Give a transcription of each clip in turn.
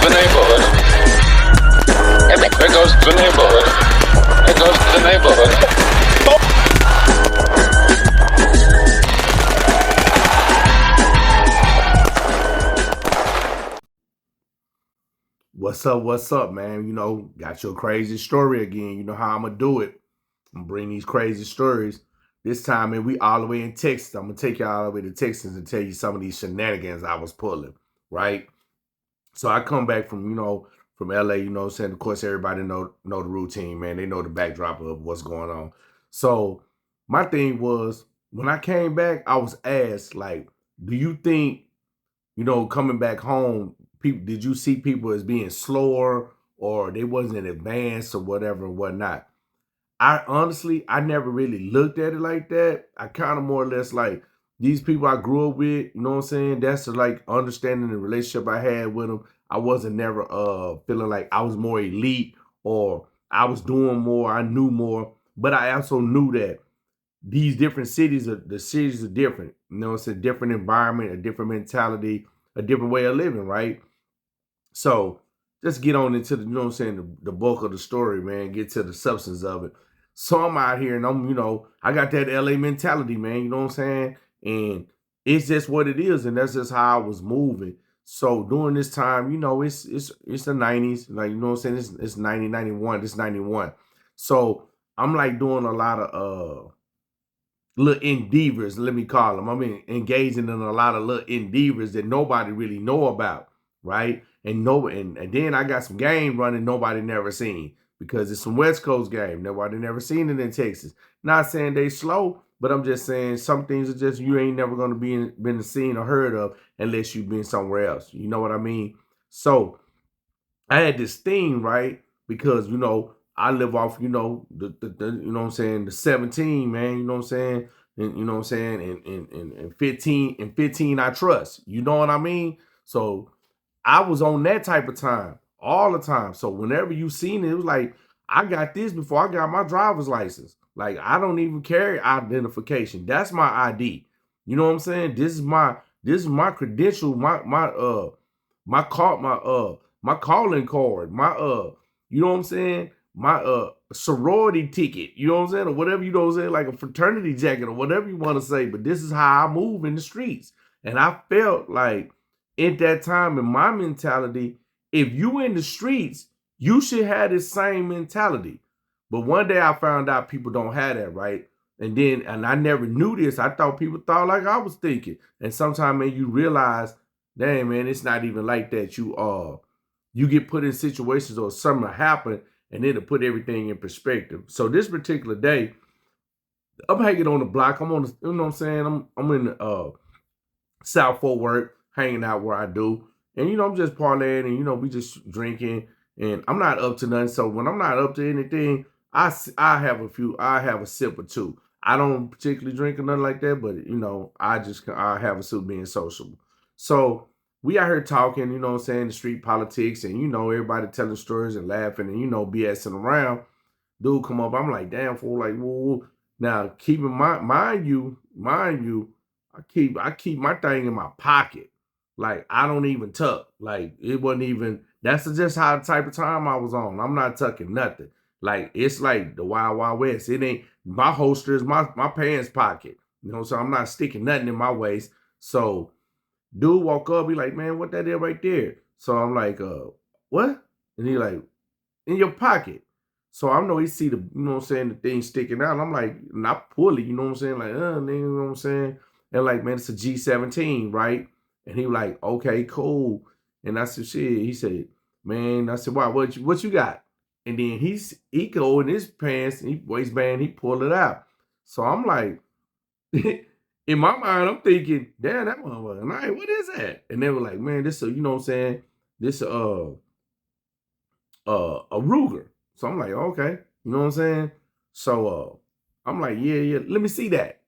the neighborhood. There goes the neighborhood. There goes the neighborhood. What's up, man? You know, got your crazy story again. You know how I'm gonna do it. I'm gonna bring these crazy stories. This time, man, we all the way in Texas. I'm gonna take you all the way to Texas and tell you some of these shenanigans I was pulling, right? So I come back from, from LA, saying, of course, everybody know the routine, man. They know the backdrop of what's going on. So my thing was, when I came back, I was asked, like, do you think, coming back home, people, did you see people as being slower or they wasn't advanced or whatever and whatnot? I honestly, I never really looked at it like that. I kind of more or less like these people I grew up with, you know what I'm saying? That's the like understanding the relationship I had with them. I wasn't never feeling like I was more elite or I was doing more, I knew more, but I also knew that these different cities the cities are different. You know, it's a different environment, a different mentality, a different way of living, right? So just get on into the, you know what I'm saying, the bulk of the story, man. Get to the substance of it. So I'm out here and I'm, I got that LA mentality, man. You know what I'm saying? And it's just what it is, and that's just how I was moving. So during this time, it's the 90s, like you know what I'm saying? It's 90, 91, it's 91. So I'm like doing a lot of little endeavors, let me call them. I mean, engaging in a lot of little endeavors that nobody really know about, right? And then I got some game running nobody never seen because it's some West Coast game. Nobody never seen it in Texas. Not saying they slow, but I'm just saying some things are just you ain't never gonna been seen or heard of unless you've been somewhere else. You know what I mean? So I had this thing, right? Because I live off, the you know what I'm saying, the 17, man, you know what I'm saying? And you know what I'm saying, and 15 I trust. You know what I mean? So I was on that type of time all the time. So whenever you seen it, it was like, I got this before I got my driver's license. Like I don't even carry identification. That's my ID. You know what I'm saying? This is my credential, my calling card, you know what I'm saying? My sorority ticket, you know what I'm saying? Or whatever, you know what I'm saying, like a fraternity jacket or whatever you want to say. But this is how I move in the streets. And I felt like at that time in my mentality, if you in the streets, you should have this same mentality. But one day I found out people don't have that, right? And I never knew this. I thought people thought like I was thinking. And sometimes, man, you realize, dang, man, it's not even like that. You get put in situations or something happen and it'll put everything in perspective. So this particular day, I'm hanging on the block. I'm on the, you know what I'm saying? I'm in South Fort Worth, hanging out where I do. And I'm just parlaying and we just drinking. And I'm not up to nothing. So when I'm not up to anything, I have a sip or two. I don't particularly drink or nothing like that, but I have a sip being sociable. So we out here talking, you know what I'm saying, the street politics and everybody telling stories and laughing and BSing around. Dude come up, I'm like, damn fool, like, whoa. Now keep in mind you, I keep my thing in my pocket. Like I don't even tuck. Like it wasn't even that's just how the type of time I was on. I'm not tucking nothing. Like it's like the Wild Wild West. It ain't my holster is my pants pocket. So I'm not sticking nothing in my waist. So dude walk up, be like, man, what that is right there? So I'm like, what? And he like, in your pocket. So I know he see the, you know what I'm saying, the thing sticking out. I'm like, not pull it, you know what I'm saying? Like, nigga, you know what I'm saying? And like, man, it's a G17, right? And he like, okay, cool. And I said, shit. He said, man, I said, why, what you got? And then he go in his pants, waistband, he pull it out. So I'm like, in my mind, I'm thinking, damn, that motherfucker, nice. What is that? And they were like, man, this you know what I'm saying? This a Ruger. So I'm like, okay, you know what I'm saying? So I'm like, yeah, let me see that.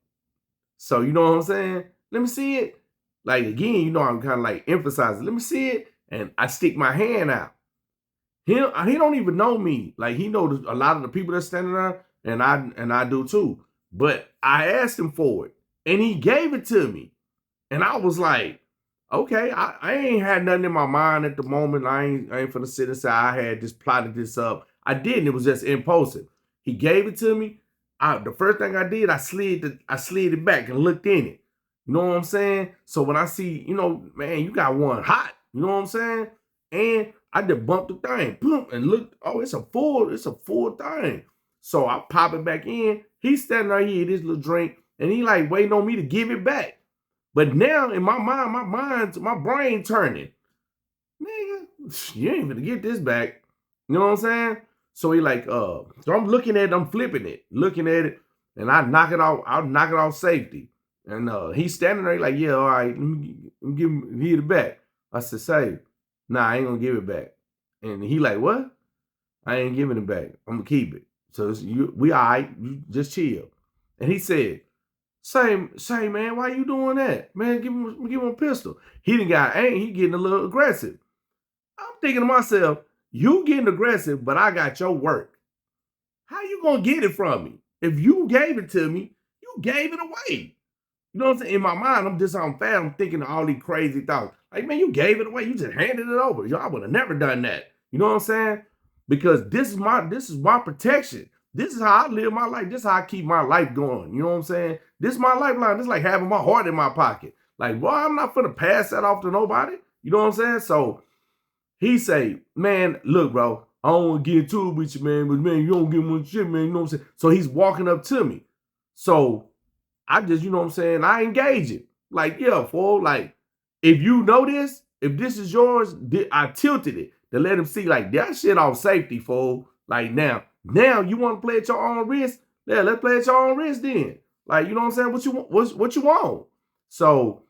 So you know what I'm saying? Let me see it. Like again, I'm kind of like emphasizing, let me see it. And I stick my hand out. He don't even know me. Like he knows a lot of the people that's standing there, and I do too. But I asked him for it, and he gave it to me. And I was like, okay, I ain't had nothing in my mind at the moment. I ain't finna sit and say I had just plotted this up. I didn't. It was just impulsive. He gave it to me. The first thing I did, I slid it back and looked in it. You know what I'm saying? So when I see, man, you got one hot. You know what I'm saying? And I just bumped the thing, boom, and looked. Oh, it's a full thing. So I pop it back in. He's standing right here, this little drink, and he like waiting on me to give it back. But now in my mind, my brain turning. Nigga, you ain't gonna get this back. You know what I'm saying? So he like, so I'm looking at it, I'm flipping it, looking at it, and I knock it off safety. And he's standing there like, yeah, all right, let me give it back. I said, say, nah, I ain't gonna give it back. And he like, what? I ain't giving it back. I'm gonna keep it. So we all right, you just chill. And he said, say, man, why you doing that? Man, give him a pistol. He done got angry. He getting a little aggressive. I'm thinking to myself, you getting aggressive, but I got your work. How you gonna get it from me? If you gave it to me, you gave it away. You know what I'm saying? In my mind, I'm thinking of all these crazy thoughts. Like, man, you gave it away. You just handed it over. Yo, I would have never done that. You know what I'm saying? Because this is my protection. This is how I live my life. This is how I keep my life going. You know what I'm saying? This is my lifeline. This is like having my heart in my pocket. Like, boy, I'm not gonna pass that off to nobody. You know what I'm saying? So he say, man, look, bro, I don't want to get into it with you, man, but man, you don't give much shit, man. You know what I'm saying? So he's walking up to me. So I just, you know what I'm saying, I engage it. Like, yeah, fool, like, if you know this, if this is yours, I tilted it to let him see, like, that shit off safety, fool. Like, now you want to play at your own risk? Yeah, let's play at your own risk then. Like, you know what I'm saying? What you want? So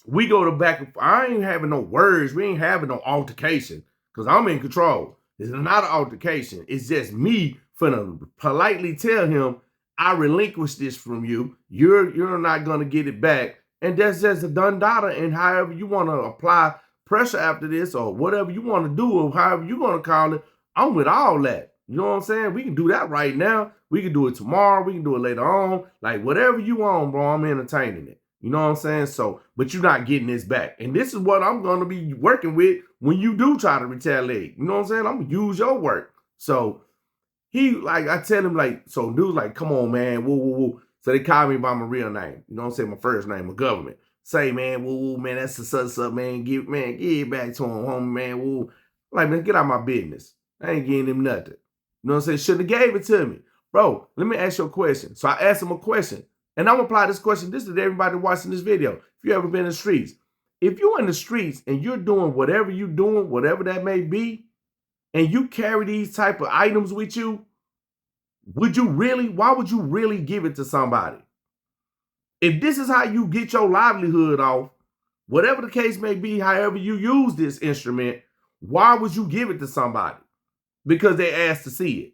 we go to back. I ain't having no words. We ain't having no altercation because I'm in control. It's not an altercation. It's just me finna politely tell him, I relinquish this from you. You're not gonna get it back. And that's just a done data. And however you want to apply pressure after this or whatever you want to do or however you want to call it, I'm with all that. You know what I'm saying? We can do that right now. We can do it tomorrow. We can do it later on. Like whatever you want, bro, I'm entertaining it. You know what I'm saying? So, but you're not getting this back. And this is what I'm going to be working with when you do try to retaliate. You know what I'm saying? I'm going to use your work. So I tell him like, so dude's like, come on, man. Woo, woo, woo. So they call me by my real name. You know what I'm saying? My first name, my government. Say, man, woo, woo, man, that's the such, man. Give it back to him, homie, man. Woo. Like, man, get out of my business. I ain't getting him nothing. You know what I'm saying? Shouldn't have gave it to me. Bro, let me ask you a question. So I asked him a question. And I'm going to apply this question. This is to everybody watching this video. If you ever been in the streets. If you're in the streets and you're doing whatever you're doing, whatever that may be, and you carry these type of items with you, why would you really give it to somebody? If this is how you get your livelihood off, whatever the case may be, however you use this instrument, why would you give it to somebody? Because they asked to see it.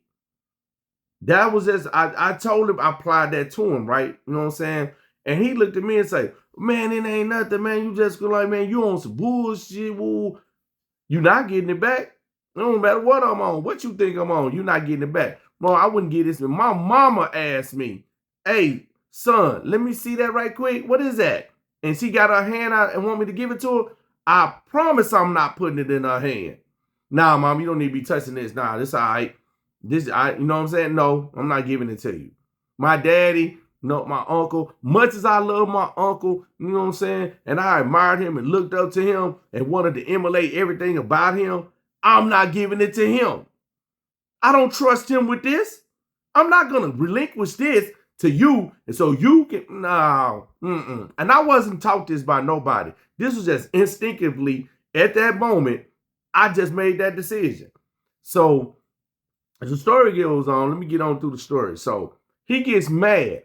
That was just, I told him, I applied that to him, right? You know what I'm saying? And he looked at me and said, man, it ain't nothing, man. You just go like, man, you on some bullshit, woo. You not getting it back. It don't matter what I'm on. What you think I'm on, you not getting it back. Bro, I wouldn't get this. My mama asked me, hey, son, let me see that right quick. What is that? And she got her hand out and want me to give it to her. I promise I'm not putting it in her hand. Nah, mom, you don't need to be touching this. Nah, this all right. You know what I'm saying? No, I'm not giving it to you. My daddy, no, my uncle, much as I love my uncle, you know what I'm saying? And I admired him and looked up to him and wanted to emulate everything about him. I'm not giving it to him. I don't trust him with this. I'm not going to relinquish this to you. And so you can, no. And I wasn't taught this by nobody. This was just instinctively at that moment, I just made that decision. So as the story goes on, let me get on through the story. So he gets mad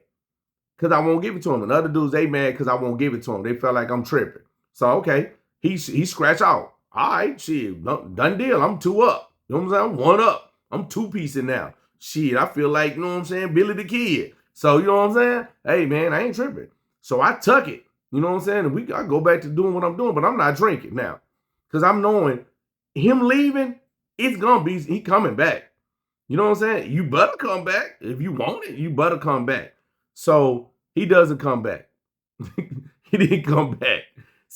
because I won't give it to him. And other dudes, they mad because I won't give it to him. They felt like I'm tripping. So, okay, he scratch out. All right, shit, done deal. I'm 2 up. You know what I'm saying? I'm 1 up. I'm 2-piecing now. Shit, I feel like, you know what I'm saying, Billy the Kid. So, you know what I'm saying? Hey, man, I ain't tripping. So I tuck it. You know what I'm saying? And I go back to doing what I'm doing, but I'm not drinking now. Because I'm knowing him leaving, it's going to be, he coming back. You know what I'm saying? You better come back. If you want it, you better come back. So he doesn't come back. He didn't come back.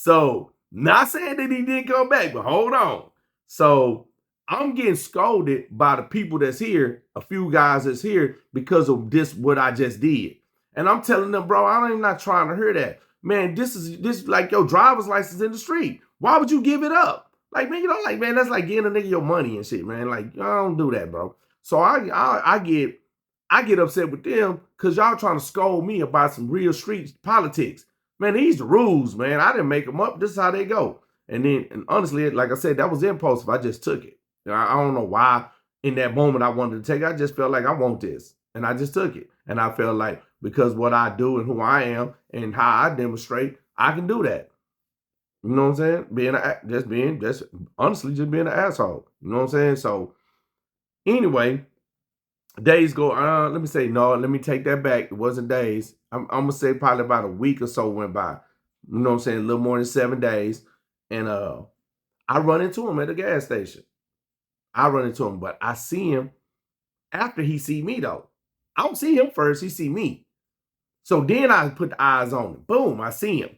So, not saying that he didn't come back, but hold on. So, I'm getting scolded by the people that's here, a few guys that's here, because of this, what I just did. And I'm telling them, bro, I'm not trying to hear that. Man, this is like your driver's license in the street. Why would you give it up? Like, man, like, man, that's like getting a nigga your money and shit, man. Like, I don't do that, bro. So I get upset with them because y'all trying to scold me about some real street politics. Man, these the rules, man. I didn't make them up. This is how they go. And honestly, like I said, that was impulsive. I just took it. I don't know why in that moment I wanted to take it. I just felt like I want this. And I just took it. And I felt like because what I do and who I am and how I demonstrate, I can do that. You know what I'm saying? Just honestly just being an asshole. You know what I'm saying? So anyway, days go on. Let me say no. Let me take that back. It wasn't days. I'm gonna say probably about a week or so went by. You know what I'm saying? A little more than 7 days, and I run into him at the gas station. I run into him, but I see him after he see me though. I don't see him first. He see me. So then I put the eyes on him. Boom! I see him.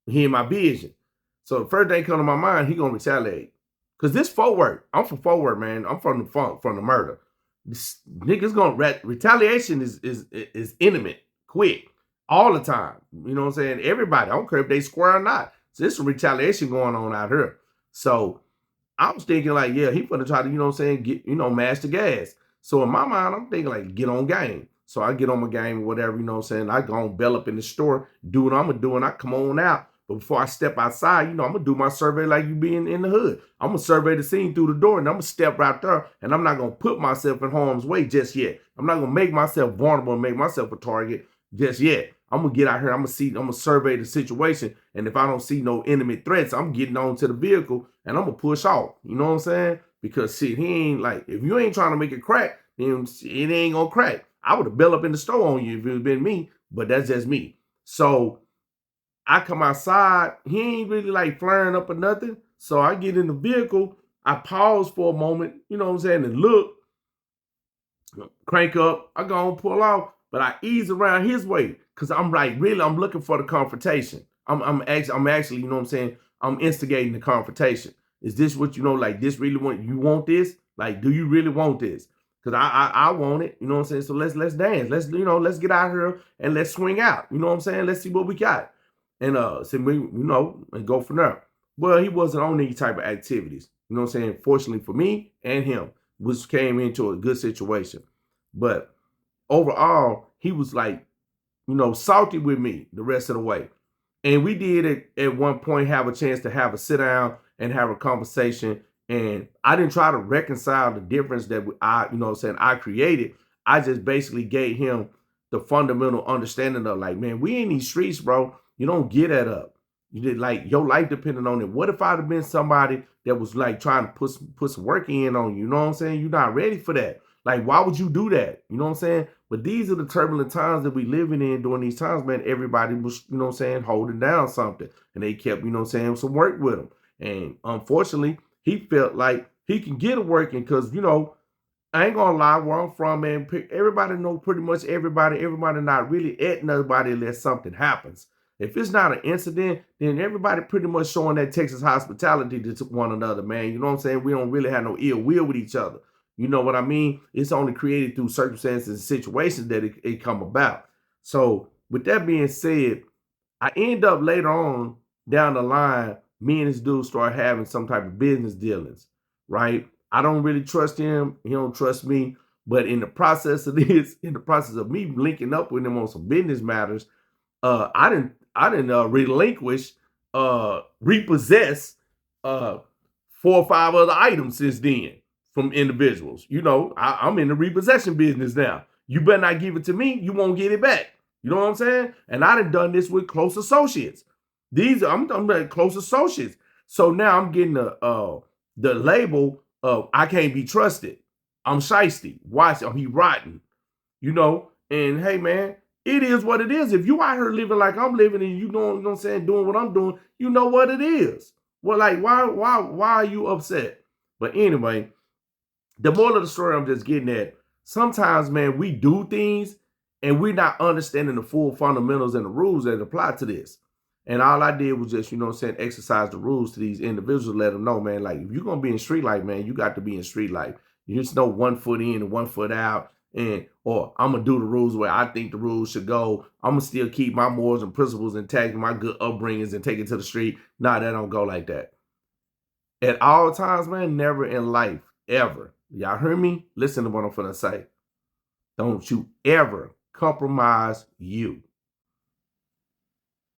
He in my vision. So the first thing come to my mind, he gonna retaliate. Cause this forward. I'm from forward, man. I'm from the funk, from the murder. This niggas gonna retaliation is intimate, quick, all the time. You know what I'm saying? Everybody, I don't care if they square or not. So there's some retaliation going on out here. So I was thinking like, yeah, he gonna try to, you know what I'm saying, get, mash the gas. So in my mind, I'm thinking like, get on game. So I get on my game or whatever, you know what I'm saying? I go and bell up in the store, do what I'm gonna do, and I come on out. But before I step outside, I'm gonna do my survey like you being in the hood. I'm gonna survey the scene through the door, and I'm gonna step right there, and I'm not gonna put myself in harm's way just yet. I'm not gonna make myself vulnerable and make myself a target just yet. I'm gonna get out here, I'm gonna survey the situation, and if I don't see no enemy threats, I'm getting onto the vehicle and I'm gonna push off. You know what I'm saying? Because shit, he ain't like, if you ain't trying to make it crack, then it ain't gonna crack. I would have bell up in the store on you if it had been me, but that's just me. So I come outside, he ain't really like flaring up or nothing. So I get in the vehicle, I pause for a moment, you know what I'm saying, and look, crank up, I go and pull off, but I ease around his way because I'm like, really, I'm looking for the confrontation. I'm actually, you know what I'm saying, I'm instigating the confrontation. Is this what like this really you want this? Like, do you really want this? Because I want it, you know what I'm saying? So let's dance. Let's get out here and let's swing out. You know what I'm saying? Let's see what we got. And so we, and go from there. Well, he wasn't on any type of activities. You know what I'm saying? Fortunately for me and him, which came into a good situation. But overall, he was like, salty with me the rest of the way. And we did at one point have a chance to have a sit down and have a conversation. And I didn't try to reconcile the difference that I created. I just basically gave him the fundamental understanding of like, man, we in these streets, bro. You don't get that up. You did like your life depended on it. What if I'd have been somebody that was like trying to put some work in on you? You know what I'm saying? You're not ready for that. Like, why would you do that? You know what I'm saying? But these are the turbulent times that we living in. During these times, man, everybody was, holding down something. And they kept, some work with them. And unfortunately, he felt like he can get it working because, I ain't gonna lie, where I'm from, man, everybody know pretty much everybody not really at nobody unless something happens. If it's not an incident, then everybody pretty much showing that Texas hospitality to one another, man. You know what I'm saying? We don't really have no ill will with each other. You know what I mean? It's only created through circumstances and situations that it come about. So with that being said, I end up later on down the line, me and this dude start having some type of business dealings, right? I don't really trust him. He don't trust me. But in the process of this, in the process of me linking up with him on some business matters, I didn't relinquish, repossess 4 or 5 other items since then from individuals. I'm in the repossession business now. You better not give it to me. You won't get it back. You know what I'm saying? And I done this with close associates. I'm like close associates. So now I'm getting the label of I can't be trusted. I'm shiesty. Watch, he rotten. And hey man, it is what it is. If you out here living like I'm living and you know what I'm saying, doing what I'm doing, you know what it is. Well, like why are you upset? But anyway, the moral of the story I'm just getting at, sometimes, man, we do things and we're not understanding the full fundamentals and the rules that apply to this. And all I did was just, you know what I'm saying, exercise the rules to these individuals, let them know, man, like, if you're going to be in street life, man, you got to be in street life. You just know 1 foot in and 1 foot out. And, or I'm going to do the rules where I think the rules should go. I'm going to still keep my morals and principles intact, my good upbringings, and take it to the street. Nah, that don't go like that. At all times, man, never in life, ever. Y'all hear me? Listen to what I'm finna say. Don't you ever compromise you.